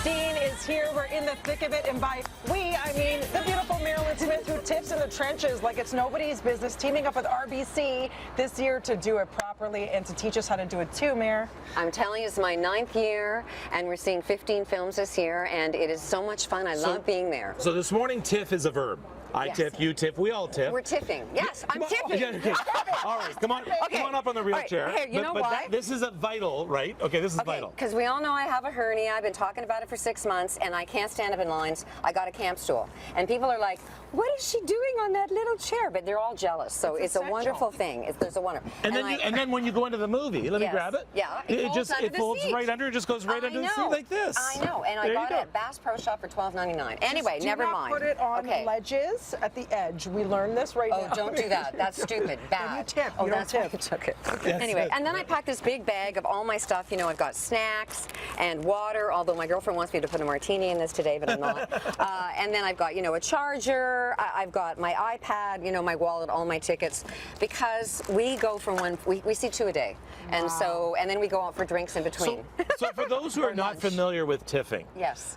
Christine is here. We're in the thick of it. And by we, I mean the beautiful Mairlyn Smith, who tips in the trenches like it's nobody's business, teaming up with RBC this year to do it properly and to teach us how to do it too, Mair. I'm telling you, it's my 9th year, and we're seeing 15 films this year, and it is so much fun. I love being there. So this morning, TIFF is a verb. I tip, you tip, we all tip. We're tipping. Yes, I'm tipping. Yeah, okay. All right, come on, come on up on the real chair. Here, you know why? This is a vital, right? Okay, this is vital. Because we all know I have a hernia. I've been talking about it for 6 months, and I can't stand up in lines. I got a camp stool. And people are like, what is she doing on that little chair? But they're all jealous. So it's a wonderful thing. There's a wonder. And then when you go into the movie, let me grab it. Yeah, it folds right under. It just goes right under the seat like this. I know. And I got it at Bass Pro Shop for $12.99. Anyway, never mind. Put it on ledges at the edge. We learned this right now. Oh, don't do that. That's stupid. Bad. You tip. Oh, you that's why I took it. Anyway, and then I packed this big bag of all my stuff. You know, I've got snacks and water, although my girlfriend wants me to put a martini in this today, but I'm not. And then I've got, you know, a charger. I've got my iPad, you know, my wallet, all my tickets, because we go from we see 2 a day. And so, and then we go out for drinks in between. So for those who are not familiar with TIFF-ing,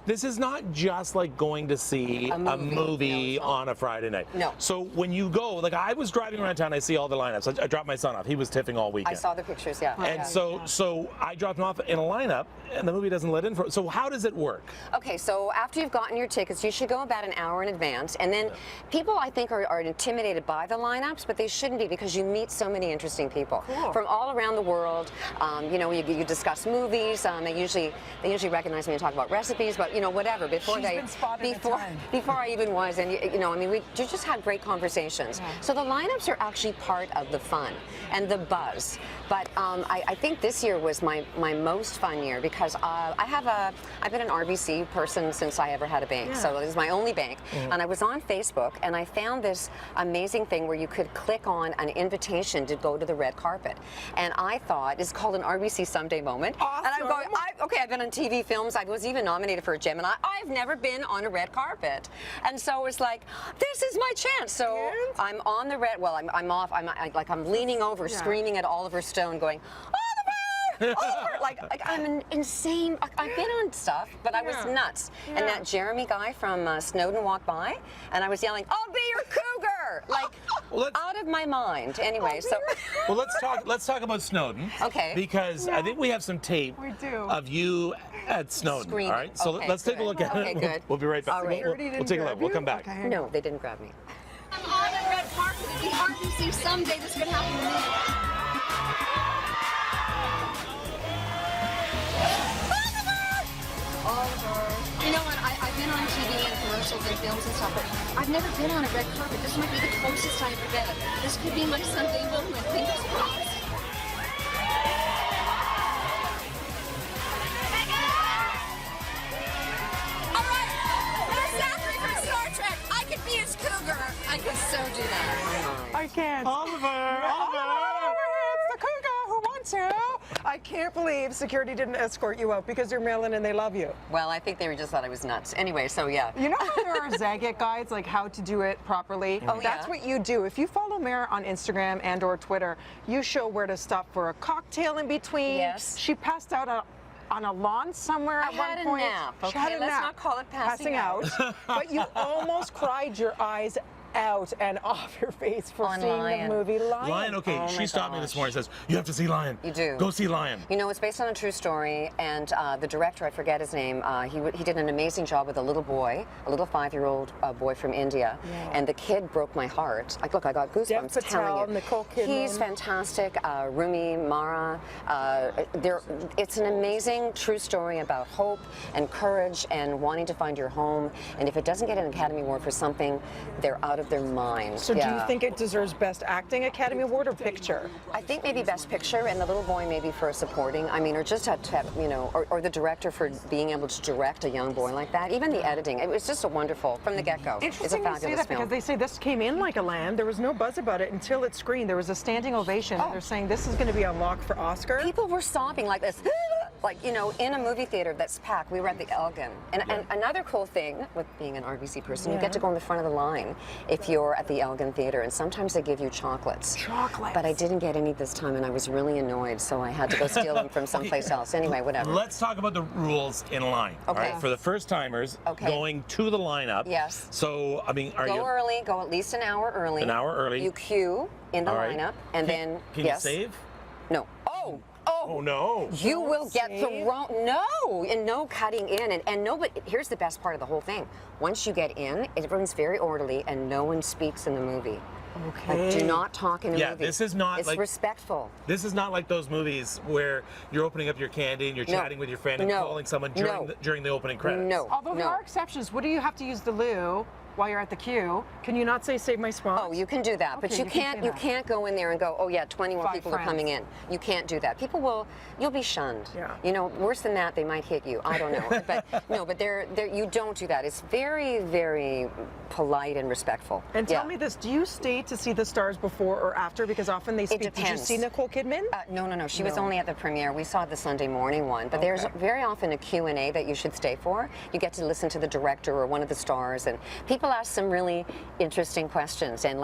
this is not just like going to see a movie on a Friday night. No. So when you go, like I was driving around town, I see all the lineups. I dropped my son off. He was TIFF-ing all weekend. I saw the pictures, yeah. And so I dropped him off in a lineup, and the movie doesn't let in for it. So how does it work? Okay, so after you've gotten your tickets, you should go about an hour in advance. And then people, I think, are intimidated by the lineups, but they shouldn't be, because you meet so many interesting people from all around the world. You know, you discuss movies. They usually recognize me and talk about recipes, but you know, whatever. Before I even was, and you know, I mean, we just had great conversations. So the lineups are actually part of the fun and the buzz. But I think this year was my most fun year, because I've been an RBC person since I ever had a bank. So this is my only bank. And I was on Facebook, and I found this amazing thing where you could click on an invitation to go to the red carpet. And I thought, it's called an RBC Someday moment. Awesome. And I'm going, I've been on TV films. I was even nominated for a Gemini. I've never been on a red carpet. And so it's like, this is my chance. So I'm on the red, well, I'm off. I'm leaning over, screaming at Oliver Stone, going, Oliver! like I'm an insane. I've been on stuff, but I was nuts. And that Jeremy guy from Snowden walked by, and I was yelling, "I'll be your cougar!" Like out of my mind. Anyway, so well, let's talk about Snowden. Okay. Because I think we have some tape of you at Snowden. Screaming. All right. So let's take a look at it. Okay, good. We'll be right back. All right. We'll take a look. We'll come back. Okay. No, they didn't grab me. I'm on a red carpet. It's hard to see someday this could happen to me. You know what, I've been on TV and commercials and films and stuff, but I've never been on a red carpet. This might be the closest I ever get. This could be my Sunday moment. Fingers crossed. All right, there's Zachary from Star Trek. I could be his cougar. I could so do that. I can't. Oliver! It's the cougar who wants you. I can't believe security didn't escort you out, because you're Mairlyn and they love you. Well, I think they just thought I was nuts. Anyway, so yeah. You know how there are Zagat guides, like how to do it properly? That's what you do. If you follow Mair on Instagram and or Twitter, you show where to stop for a cocktail in between. Yes. She passed out on a lawn somewhere at one point. I had a nap. She had a let's nap. not call it passing out. But you almost cried your eyes out and off your face for seeing the movie Lion. Lion, okay. She stopped me this morning and says, you have to see Lion. You do. Go see Lion. You know, it's based on a true story, and the director, I forget his name, he did an amazing job with a little boy, a little 5-year-old boy from India, and the kid broke my heart. Like, look, I got goosebumps telling you. Nicole Kidman. He's fantastic. Rumi Mara. It's an amazing true story about hope and courage and wanting to find your home. And if it doesn't get an Academy Award for something, they're out of their mind. So do you think it deserves Best Acting Academy Award or Picture? I think maybe Best Picture, and the little boy maybe for a supporting. I mean, or just to have, you know, or the director for being able to direct a young boy like that. Even the editing, it was just a wonderful, from the get-go. It's a Interesting you say fabulous that, film. because they say this came in like a lamb. There was no buzz about it until it screened. There was a standing ovation. They're saying this is going to be a lock for Oscar. People were sobbing like this. like, you know, in a movie theater that's packed. We were at the Elgin. And another cool thing with being an RBC person, you get to go in the front of the line if you're at the Elgin Theater, and sometimes they give you chocolates. Chocolates. But I didn't get any this time, and I was really annoyed, so I had to go steal them from someplace else. Anyway, whatever. Let's talk about the rules in line. Okay. All right? For the first timers going to the lineup. Yes. So, I mean, go early, go at least an hour early. An hour early. You queue in the lineup, and then Can you save? No. Oh no! You will get thrown. No, and no cutting in, and no. But here's the best part of the whole thing: once you get in, everyone's very orderly, and no one speaks in the movie. Okay. Like, do not talk in a movie. Yeah, this is not it's respectful. This is not like those movies where you're opening up your candy and you're chatting with your friend and calling someone during the opening credits. No. Although there are exceptions. What do you have to use the loo while you're at the queue? Can you not say save my spot? Oh, you can do that, but you can't go in there and go, oh yeah, 20 more people are coming in. You can't do that. You'll be shunned. Yeah. You know, worse than that, they might hit you. I don't know. But no, but you don't do that. It's very, very polite and respectful. And tell me this, do you stay to see the stars before or after? Because often they speak. It depends. Did you see Nicole Kidman? No. She was only at the premiere. We saw the Sunday morning one. But there's very often a Q&A that you should stay for. You get to listen to the director or one of the stars, and people ask some really interesting questions, and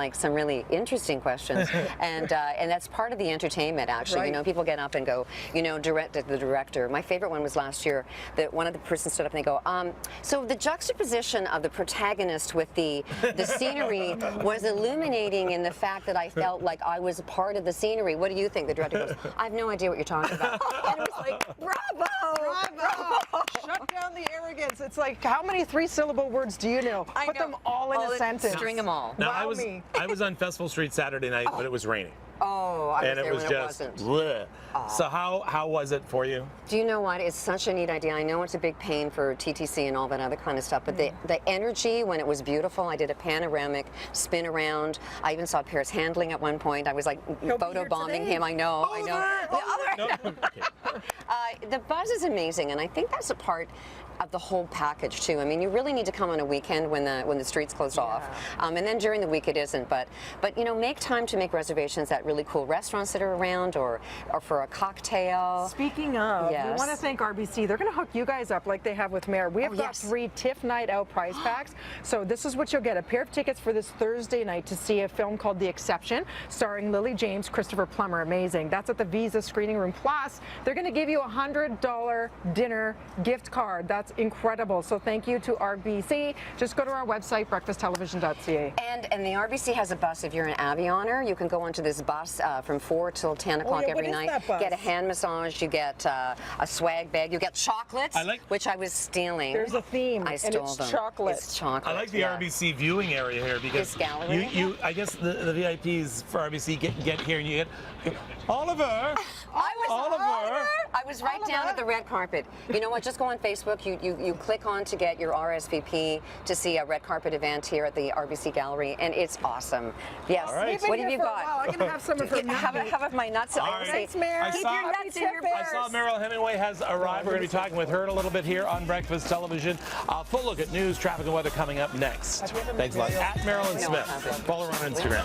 and that's part of the entertainment, actually. You know, people get up and go, you know, direct at the director. My favorite one was last year that one of the persons stood up and they go, so the juxtaposition of the protagonist with the scenery was illuminating in the fact that I felt like I was a part of the scenery. What do you think? The director goes, I have no idea what you're talking about. And it was like, bravo! Shut down the arrogance. It's like, how many 3-syllable words do you know? Put them all in a sentence. String them all. Now, I was on Festival Street Saturday night, but it was raining. Oh, I was and there it was when just it wasn't. bleh. So how was it for you? Do you know what? It's such a neat idea. I know it's a big pain for TTC and all that other kind of stuff, but the energy when it was beautiful. I did a panoramic spin around. I even saw Paris Handling at one point. I was like photobombing him. I know. The buzz is amazing, and I think that's a part of the whole package too. I mean, you really need to come on a weekend when the streets closed off, and then during the week it isn't. But you know, make time to make reservations at really cool restaurants that are around, or for a cocktail. Speaking of, we want to thank RBC. They're going to hook you guys up like they have with Mayor. We have got 3 TIFF Night Out prize packs. So this is what you'll get: a pair of tickets for this Thursday night to see a film called The Exception, starring Lily James, Christopher Plummer. Amazing. That's at the Visa Screening Room. Plus, they're going to give you a $100 dinner gift card. That's incredible. So thank you to RBC. Just go to our website, breakfasttelevision.ca. And the RBC has a bus. If you're an Avioner, you can go onto this bus from 4 till 10 o'clock every night. Get a hand massage. You get a swag bag. You get chocolates, which I was stealing. There's a theme. I stole them. Chocolate. It's chocolate. I like the RBC viewing area here because I guess the VIPs for RBC get here and you get Oliver. I was right down at the red carpet. You know what? Just go on Facebook. You click on to get your RSVP to see a red carpet event here at the RBC Gallery, and it's awesome. Yes. Right. What have you got? I'm going to have some of her Have my nuts. Thanks, Mary. Keep your nuts in your I saw Meryl Hemingway has arrived. We're going to be talking with her in a little bit here on Breakfast Television. Full look at news, traffic, and weather coming up next. Thanks a lot. At Mairlyn Smith. Follow her on Instagram.